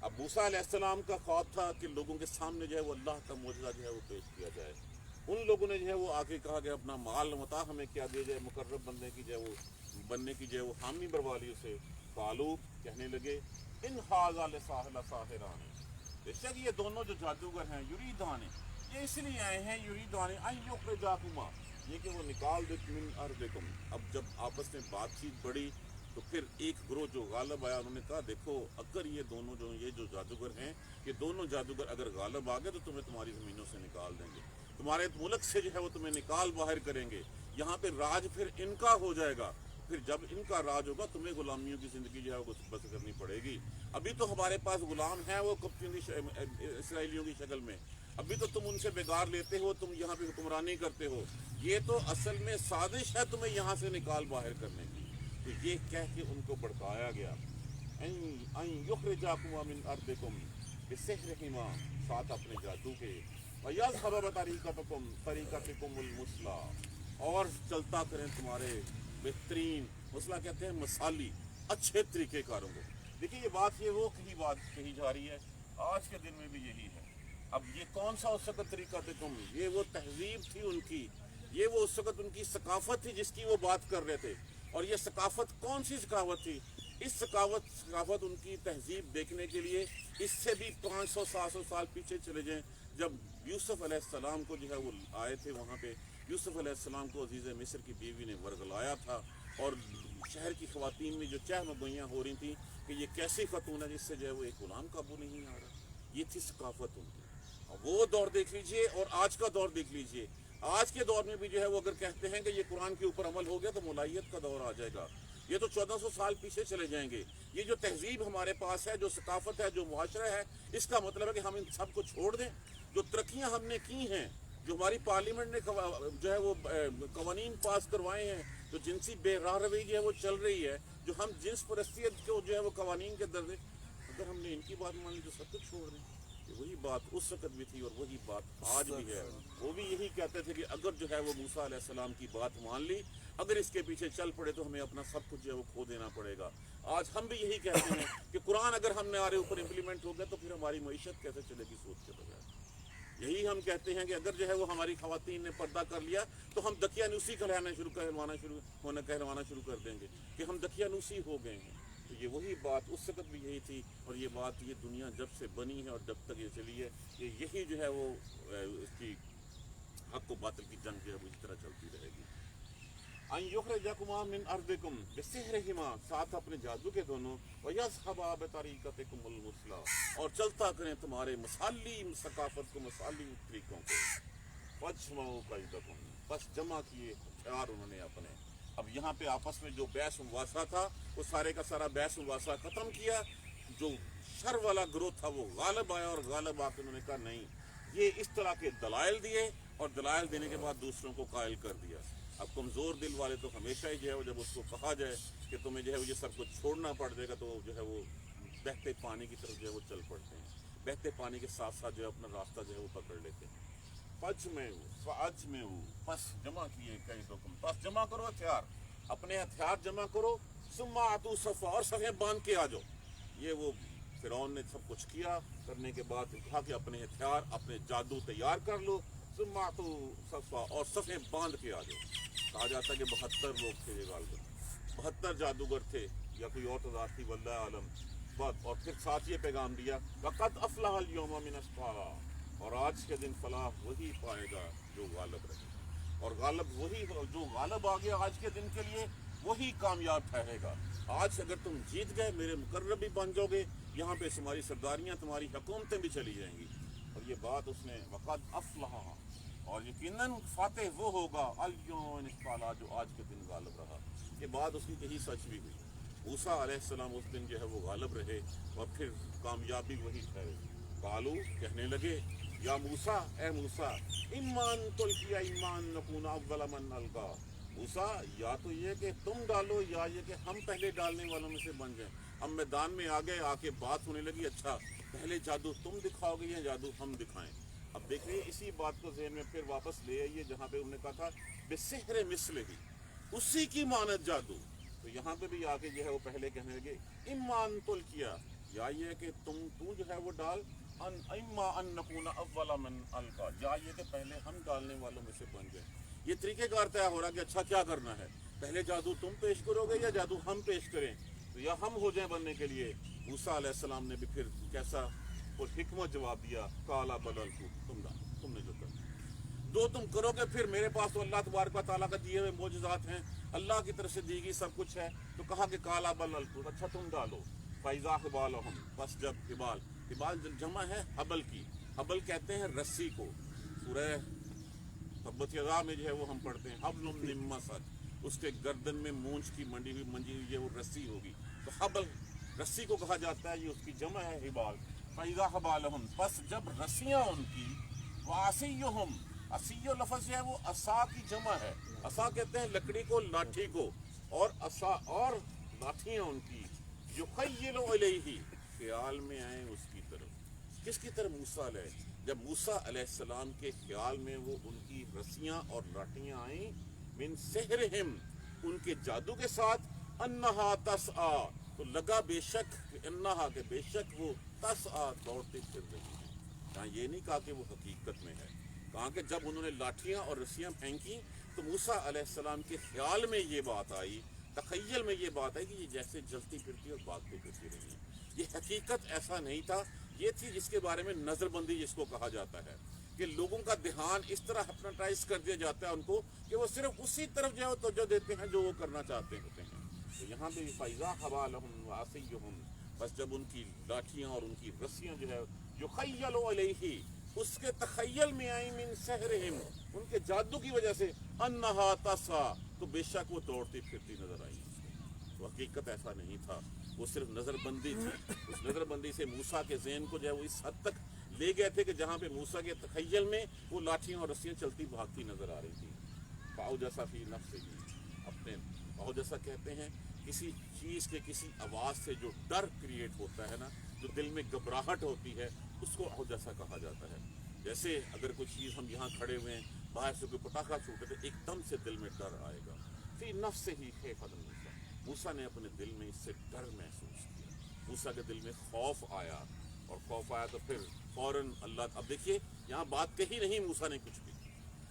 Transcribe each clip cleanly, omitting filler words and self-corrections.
اب موسیٰ علیہ السلام کا خواب تھا کہ لوگوں کے سامنے جو ہے وہ اللہ کا معجزہ جو ہے وہ پیش کیا جائے. ان لوگوں نے جو ہے وہ آگے کہا کہ اپنا مال متا ہمیں کیا دیا جائے, مقرب بننے کی جو ہے وہ بننے کی جو ہے وہ حامی بروا لی اسے. قالو کہنے لگے ان ھذا لساحران, بے شک یہ دونوں جو جادوگر ہیں, یریدان یہ اس لیے آئے ہیں, یریدان ان یخرجاکما یہ کہ وہ نکال دے من ارضکم. اب جب آپس میں بات چیت بڑھی تو پھر ایک گروہ جو غالب آیا انہوں نے کہا دیکھو اگر یہ دونوں یہ جو جادوگر ہیں یہ دونوں جادوگر اگر غالب آ گئے تو تمہیں تمہاری زمینوں سے نکال دیں گے, تمہارے ملک سے جو ہے وہ تمہیں نکال باہر کریں گے, یہاں پہ راج پھر ان کا ہو جائے گا. پھر جب ان کا راج ہوگا تمہیں غلامیوں کی زندگی جو ہے وہ بسر کرنی پڑے گی. ابھی تو ہمارے پاس غلام ہیں وہ کپتیوں کی اسرائیلیوں کی شکل میں, ابھی تو تم ان سے بگار لیتے ہو, تم یہاں پہ حکمرانی کرتے ہو, یہ تو اصل میں سازش ہے تمہیں یہاں سے نکال باہر کرنے کی. تو یہ کہہ کے ان کو بھڑکایا گیا, ان یخرجاکما من ارضکم بسحرہما ساتھ اپنے جادو کے, ویذھب بطریقتکم المثلی اور چلتا کریں تمہارے بہترین, مثلا کہتے ہیں مثالی اچھے طریقے کاروں کو. دیکھیے یہ بات یہ وہ کہی جا رہی ہے, آج کے دن میں بھی یہی ہے. اب یہ کون سا اس وقت طریقہ تکم, یہ وہ تہذیب تھی ان کی, یہ وہ اس وقت ان کی ثقافت تھی جس کی وہ بات کر رہے تھے. اور یہ ثقافت کون سی ثقافت تھی, اس ثقافت ان کی تہذیب دیکھنے کے لیے اس سے بھی 500-700 سال پیچھے چلے جائیں, جب یوسف علیہ السلام کو جو ہے وہ آئے تھے وہاں پہ. یوسف علیہ السلام کو عزیز مصر کی بیوی نے ورگلایا تھا, اور شہر کی خواتین میں جو چہمگوئیاں ہو رہی تھیں کہ یہ کیسی خاتون ہے جس سے جو ہے وہ ایک غلام قابو نہیں آ رہا. یہ تھی ثقافت ان کی. وہ دور دیکھ لیجئے اور آج کا دور دیکھ لیجئے. آج کے دور میں بھی جو ہے وہ اگر کہتے ہیں کہ یہ قرآن کے اوپر عمل ہو گیا تو ملائیت کا دور آ جائے گا. یہ تو 1400 سال پیچھے چلے جائیں گے. یہ جو تہذیب ہمارے پاس ہے, جو ثقافت ہے, جو معاشرہ ہے, اس کا مطلب ہے کہ ہم ان سب کو چھوڑ دیں. جو ترقیاں ہم نے کی ہیں, جو ہماری پارلیمنٹ نے جو ہے وہ قوانین پاس کروائے ہیں, جو جنسی بے راہ روی جو ہے وہ چل رہی ہے, جو ہم جنس پرستیت کو جو ہے وہ قوانین کے درجے, اگر ہم نے ان کی بات مان لی تو سب کچھ چھوڑ دیں. وہی بات اس وقت بھی تھی اور وہی بات آج بھی ہے. وہ بھی یہی کہتے تھے کہ اگر جو ہے وہ موسیٰ علیہ السلام کی بات مان لی, اگر اس کے پیچھے چل پڑے تو ہمیں اپنا سب کچھ جو ہے وہ کھو دینا پڑے گا. آج ہم بھی یہی کہتے ہیں کہ قرآن اگر ہمارے اوپر امپلیمنٹ ہو گیا تو پھر ہماری معیشت کیسے چلے گی سوچ کے بغیر. یہی ہم کہتے ہیں کہ اگر جو ہے وہ ہماری خواتین نے پردہ کر لیا تو ہم دقیانوسی کہلوانا شروع کر دیں گے کہ ہم دقیانوسی ہو گئے ہیں. تو یہ وہی بات اس وقت بھی یہی تھی, اور یہ بات یہ دنیا جب سے بنی ہے اور جب تک یہ چلی ہے, یہی جو ہے وہ اس کی حق و باطل کی جنگ جو ہے وہ اس طرح چلتی رہے گی. ان یخرجکما من ارضکم بسحرہما ساتھ اپنے جادو کے دونوں, ویذھبا بطریقتکم المثلی اور چلتا کریں تمہارے مثالی ثقافت کو, مثالی طریقوں کو. فاجمعوا کیدکم بس جمع کیے ہتھیار انہوں نے اپنے. اب یہاں پہ آپس میں جو بحث مباحثہ تھا وہ سارے کا سارا بحث مباحثہ ختم کیا. جو شر والا گروہ تھا وہ غالب آیا, اور غالب آ کے انہوں نے کہا نہیں, یہ اس طرح کے دلائل دیے, اور دلائل دینے کے بعد دوسروں کو قائل کر دیا. اب کمزور دل والے تو ہمیشہ ہی جو ہے جب اس کو کہا جائے کہ تمہیں جو ہے یہ سب کچھ چھوڑنا پڑ جائے گا تو جو ہے وہ بہتے پانی کی طرف جو ہے وہ چل پڑتے ہیں, بہتے پانی کے ساتھ ساتھ جو ہے اپنا راستہ جو ہے وہ پکڑ لیتے ہیں. پس جمع کیے کیدکم, پس جمع کرو ہتھیار, اپنے ہتھیار جمع کرو. ثم اتوا صفا اور صفیں باندھ کے آ جاؤ. یہ وہ فرعون نے سب کچھ کیا, کرنے کے بعد کہا کہ اپنے ہتھیار اپنے جادو تیار کر لو. ثم اتوا صفا اور صفیں باندھ کے آ جاؤ. کہا جاتا ہے کہ 72 لوگ تھے, یہ غالباً 72 جادوگر تھے یا کوئی اور تعداد تھی, واللہ عالم. اور پھر ساتھ یہ پیغام دیا وقد افلح اليوم من اسقاها, اور آج کے دن فلاح وہی پائے گا جو غالب رہے. اور غالب وہی جو غالب آ گیا آج کے دن کے لیے وہی کامیاب ٹھہرے گا. آج اگر تم جیت گئے میرے مقرب بھی بن جاؤ گے, یہاں پہ تمہاری سرداریاں تمہاری حکومتیں بھی چلی جائیں گی. اور یہ بات اس نے وقد افلح, اور یقیناً فاتح وہ ہوگا الیوم اسقالا جو آج کے دن غالب رہا. یہ بات اس کی کہی سچ بھی ہوئی. موسیٰ علیہ السلام اس دن جو ہے وہ غالب رہے اور پھر کامیابی وہی ٹھہرے. قالو کہنے لگے یا موسیٰ, اے موسیٰ, ایمان تلقی ایمان نکون اول من القا. موسیٰ یا تو یہ کہ تم ڈالو یا یہ کہ ہم پہلے ڈالنے والوں میں سے بن جائیں. ہم میدان میں آ گئے, آ کے بات ہونے لگی اچھا پہلے جادو تم دکھاؤ گے یا جادو ہم دکھائیں. اب دیکھ لیے اسی بات کو ذہن میں پھر واپس لے آئیے جہاں پہ انہوں نے کہا تھا بسحر مثلہ, اسی کی مانت جادو. تو یہاں پہ بھی آ کے جو ہے وہ پہلے کہنے لگے ایمان تلقیا, یا یہ کہ تو جو ہے وہ ڈال اما ان نکون اول من القا، یا یہ کہ پہلے ہم ڈالنے والوں میں سے بن جائیں. یہ طریقہ کار طے ہو رہا کہ اچھا کیا کرنا ہے، پہلے جادو تم پیش کرو گے یا جادو ہم پیش کریں، تو یا ہم ہو جائیں بننے کے لیے. موسیٰ علیہ السلام نے بھی پھر کیسا وہ حکمت جواب دیا، کالا بدل کو تم نے جو کر دو تم کرو گے، پھر میرے پاس تو اللہ تبارک و تعالیٰ کا دیے ہوئے معجزات ہیں، اللہ کی طرف سے دی گئی سب کچھ ہے. تو کہا کہ کالا بدل کو، اچھا تم ڈالو. فیضا حبالہم، بس جب حبال جمع ہے حبل کی، حبل کہتے ہیں رسی کو. سورہ تبت یدا میں جو ہے وہ ہم پڑھتے ہیں حبل من مسد، اس کے گردن میں مونچھ کی منڈی ہوئی وہ رسی ہوگی. تو حبل رسی کو کہا جاتا ہے، یہ اس کی جمع ہے حبال. فیضا حبالہم، بس جب رسیاں ان کی. وعصیہم، عصیو لفظ ہے وہ عصا کی جمع ہے. عصا کہتے ہیں لکڑی کو، لاٹھی کو، اور عصا اور لاٹھیاں ان کی. یخیل الیہ، خیال میں آئیں اس کی طرف. کس کی طرف؟ موسیٰ علیہ. جب موسیٰ علیہ السلام کے خیال میں وہ ان کی رسیاں اور لاٹھیاں آئیں، من سحرہم، ان کے جادو کے ساتھ، انہا تسعا، تو لگا بے شک انہا کہ بے شک وہ تسعا دوڑتے پھر رہی ہیں. یہاں یہ نہیں کہا کہ وہ حقیقت میں ہے، کہا کہ جب انہوں نے لاٹھیاں اور رسیاں پھینکی تو موسیٰ علیہ السلام کے خیال میں یہ بات آئی، تخیل میں یہ بات آئی کہ یہ جیسے جلتی پھرتی اور بھاگتی پھرتی رہی ہیں. یہ حقیقت ایسا نہیں تھا، یہ تھی جس کے بارے میں نظر بندی جس کو کہا جاتا ہے، کہ لوگوں کا دھیان اس طرح ہپنوٹائز کر دیا جاتا ہے ان کو کہ وہ صرف اسی طرف جو ہے وہ توجہ دیتے ہیں جو وہ کرنا چاہتے ہوتے ہیں. تو یہاں پہ فیضا حبالہم وعصیہم، بس جب ان کی لاٹھیاں اور ان کی رسیاں جو ہے یخیل علیہ، اس کے تخیل میں آئی، من سحرہم، ان کے جادو کی وجہ سے، انہا تسعا، تو بے شک وہ دوڑتی پھرتی نظر آئی. تو حقیقت ایسا نہیں تھا، وہ صرف نظر بندی تھی. اس نظر بندی سے موسیٰ کے ذہن کو جو ہے وہ اس حد تک لے گئے تھے کہ جہاں پہ موسیٰ کے تخیل میں وہ لاٹھیاں اور رسیاں چلتی بھاگتی نظر آ رہی تھی. فاوجس فی نفسہ، اپنے فاوجس کہتے ہیں کسی چیز کے کسی آواز سے جو ڈر کریٹ ہوتا ہے نا، جو دل میں گھبراہٹ ہوتی ہے، اس کو اوجسا کہا جاتا ہے. جیسے اگر کوئی چیز ہم یہاں کھڑے ہوئے ہیں، باہر سے کوئی پٹاخہ چھوٹے تو ایک دم سے دل میں ڈر آئے گا. فی نفس ہی خیفۃ موسیٰ، موسیٰ نے اپنے دل میں اس سے ڈر محسوس کیا. موسیٰ کے دل میں خوف آیا، اور خوف آیا تو پھر فوراً اللہ. اب دیکھیے یہاں بات کہی نہیں موسیٰ نے کچھ بھی،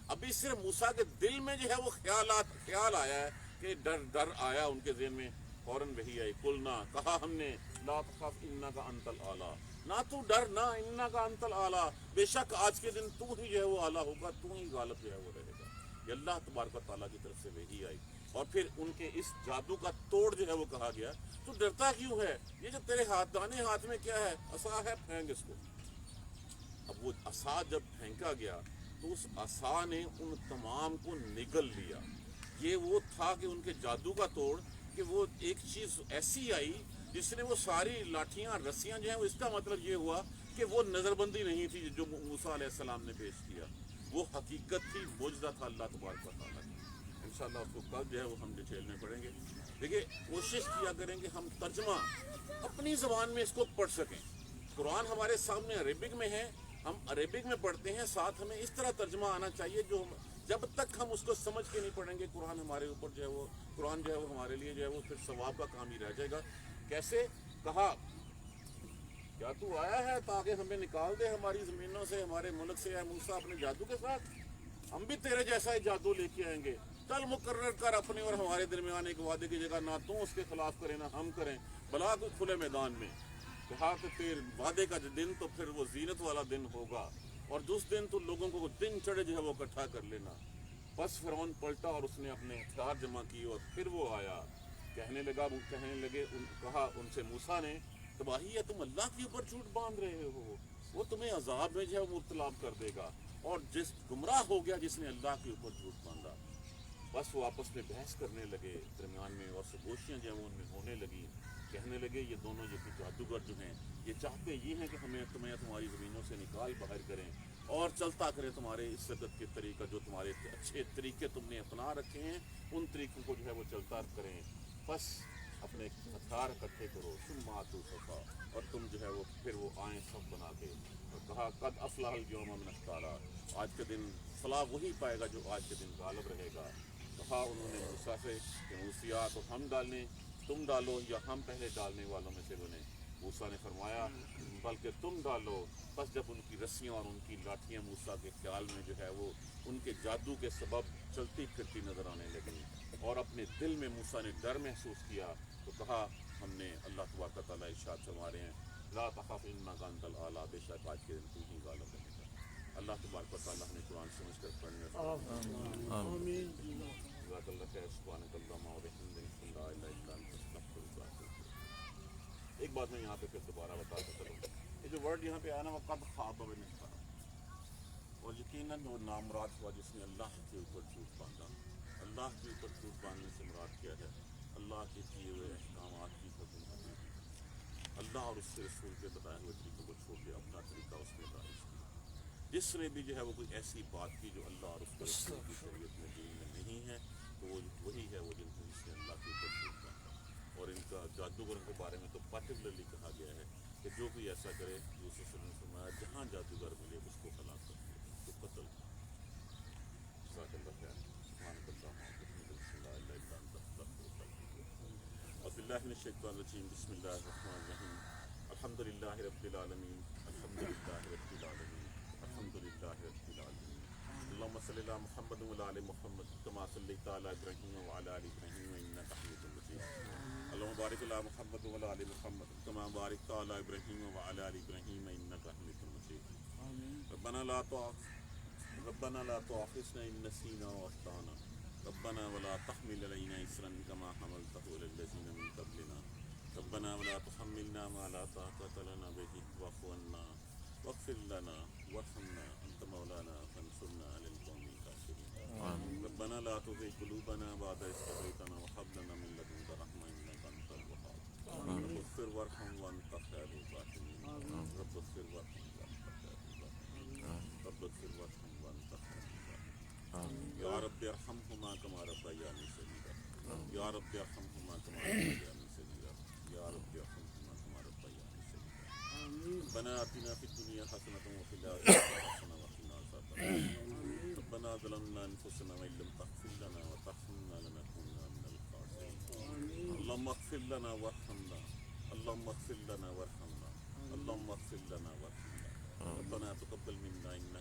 ابھی صرف موسیٰ کے دل میں جو ہے وہ خیال آیا ہے کہ ڈر آیا ان کے ذہن میں، فوراً وہی آئی. قلنا، کہا ہم نے، لا تخف انک انت الاعلیٰ، نہ تو ڈر، نہ انک انت الاعلیٰ، بے شک آج کے دن تو ہی جو ہے وہ اعلیٰ ہوگا، تو ہی غالب جو ہے وہ رہے گا. یہ اللہ تبارک و تعالیٰ کی طرف سے وہی آئی. اور پھر ان کے اس جادو کا توڑ جو ہے وہ کہا گیا، تو ڈرتا کیوں ہے؟ یہ جو تیرے دانے ہاتھ میں کیا ہے؟ عصا ہے، پھینک اس کو. اب وہ عصا جب پھینکا گیا تو اس عصا نے ان تمام کو نگل لیا. یہ وہ تھا کہ ان کے جادو کا توڑ، کہ وہ ایک چیز ایسی آئی جس نے وہ ساری لاٹھیاں رسیاں جو ہیں، اس کا مطلب یہ ہوا کہ وہ نظر بندی نہیں تھی جو موسیٰ علیہ السلام نے پیش کیا، وہ حقیقت تھی، معجزہ تھا اللہ تبارک و تعالیٰ کی. انشاءاللہ اس کو کل جو ہے وہ ہم ڈیٹیل میں پڑھیں گے. دیکھیے کوشش کیا کریں کہ ہم ترجمہ اپنی زبان میں اس کو پڑھ سکیں. قرآن ہمارے سامنے عربک میں ہے، ہم عربک میں پڑھتے ہیں، ساتھ ہمیں اس طرح ترجمہ آنا چاہیے جو جب تک ہم اس کو سمجھ کے نہیں پڑھیں گے قرآن ہمارے اوپر جو ہے وہ قرآن جو ہے وہ ہمارے لیے جو ہے وہ پھر ثواب کا کام ہی رہ جائے گا. کیسے؟ کہا کیا تو آیا ہے تاکہ ہمیں نکال دے ہماری زمینوں سے، ہمارے ملک سے، اے موسیٰ اپنے جادو کے ساتھ؟ ہم بھی تیرے جیسا ہی جادو لے کے آئیں گے. چل مقرر کر اپنے اور ہمارے درمیان ایک وعدے کی جگہ، نہ تو اس کے خلاف کرے نہ ہم کریں، بلا کو کھلے میدان میں. کہا کہ تیر وعدے کا دن تو پھر وہ زینت والا دن ہوگا، اور جس دن تو لوگوں کو دن چڑھے جو ہے وہ اکٹھا کر لینا. بس فرعون پلٹا اور اس نے اپنے ہتھیار جمع کی، اور پھر وہ آیا. کہنے لگے کہا ان سے موسیٰ نے، تباہی ہے، تم اللہ کے اوپر جھوٹ باندھ رہے ہو، وہ تمہیں عذاب میں جو ہے مبتلا کر دے گا. اور جس گمراہ ہو گیا جس نے اللہ کے اوپر جھوٹ باندھا. بس وہ آپس میں بحث کرنے لگے درمیان میں، اور سگوشیاں جو ہیں ان میں ہونے لگی. کہنے لگے یہ دونوں یہ جادوگر جو ہیں یہ چاہتے یہ ہیں کہ تمہیں تمہاری زمینوں سے نکال باہر کریں، اور چلتا کریں تمہارے اس سدت کے طریقہ، جو تمہارے اچھے طریقے تم نے اپنا رکھے ہیں ان طریقوں کو جو ہے وہ چلتا کریں. بس اپنے ہتھیار اکٹھے کرو، ثم آتوا صفا، اور تم جو ہے وہ پھر وہ آئیں سب بنا کے. اور کہا قد افلح اليوم من استعلیٰ، آج کے دن فلاح وہی پائے گا جو آج کے دن غالب رہے گا. کہا انہوں نے موسیٰ سے کہ موسیٰ تو ہم ڈالیں، تم ڈالو، یا ہم پہلے ڈالنے والوں میں سے بنے. موسیٰ نے فرمایا بلکہ تم ڈالو. بس جب ان کی رسیاں اور ان کی لاٹھیاں موسیٰ کے خیال میں جو ہے وہ ان کے جادو کے سبب چلتی پھرتی نظر آنے لگیں اور اپنے دل میں موسیٰ نے ڈر محسوس کیا تو کہا ہم نے اللہ تبارک و تعالیٰ ارشاد فرما رہے ہیں لا تخف انک انت الاعلی، بے شک آج کے دن تم ہی غالب رہے گا. اللہ تبارک و تعالیٰ ہمیں قرآن سمجھ کر پڑھنے آمین. جزاک اللہ خیر. سبحانک اللہم و بحمدک لا الہ الا انت استغفرک و اتوب الیک. ایک بات میں یہاں پہ پھر دوبارہ بتاتا چلوں، یہ جو ورڈ یہاں پہ آیا نا وہ قد خواب من خاب، اور یقیناً وہ نامراد ہوا جس نے اللہ کے اوپر جھوٹ باندھا. اللہ کے اوپر جھوٹ باندھنے سے مراد کیا ہے؟ اللہ کے کیے ہوئے احکامات کی حکم حدود، اللہ اور اس کے رسول کے بتائے ہوئے طریقوں کو چھوڑ کے اپنا طریقہ اس میں رائج کیا. جس نے بھی جو ہے وہ کوئی ایسی بات کی جو اللہ اور اس کے رسول کی شریعت میں دین میں نہیں ہے تو وہ وہی ہے وہ جس نے اللہ کے اوپر جھوٹ باندھا. اور ان کا جادوگروں کے بارے میں تو پرٹیکولرلی کہا گیا ہے کہ جو کوئی ایسا کرے یوسف صلی اللہ علیہ وسلم نے فرمایا جہاں جادوگر ملے اس کو ہلاک کر دیا، اس کو قتل کر. جزاک اللہ خیر. سبحانک اللہم و بحمدک لا الہ الا انت استغفرک و اتوب الیک. اعوذ باللہ من الشیطان الرجیم. بسم اللہ الرحمن الرحیم. الحمد للہ رب العالمین. الحمد للہ رب العالمین. الحمد للہ رب العالمین. اللہم صلی علی محمد وعلی آل محمد کما صلیت علی ابراہیم وعلی آل ابراہیم انک حمید مجید. اللہم بارک علی محمد وعلی آل محمد کما بارکت علی ابراہیم وعلی آل ابراہیم انک حمید مجید. ربنا لا تؤاخذنا ان نسینا واخطانا ربنا ولا تحمل علینا اصرا کما حملته علی الذین من قبلنا ربنا ولا تحملنا ما لا طاقة لنا به واعف عنا واغفر لنا وارحمنا انت مولانا فانصرنا على القوم الكافرين. ربنا لا تزغ قلوبنا بعد إذ هديتنا وهب لنا من لدنك رحمة انك انت الوهاب. رب اغفر وارحم وانت خير الراحمين. رب اغفر وارحم وانت خير الراحمين. رب اغفر وارحم وانت خير الراحمين. یا رب ارحمهما كما ربياني صغيرا. یا رب ارحمهما كما ربياني صغيرا. یا رب ارحمهما كما ربياني صغيرا. ربنا آتنا في الدنيا حسنة وفي الآخرة حسنة وقنا عذاب النار. ربنا ظلمنا أنفسنا وإن لم تغفر لنا وترحمنا لنكونن من الخاسرين. اللهم اغفر لنا وارحمنا. اللهم اغفر لنا وارحمنا. اللهم اغفر لنا وارحمنا. ربنا تقبل منا إنك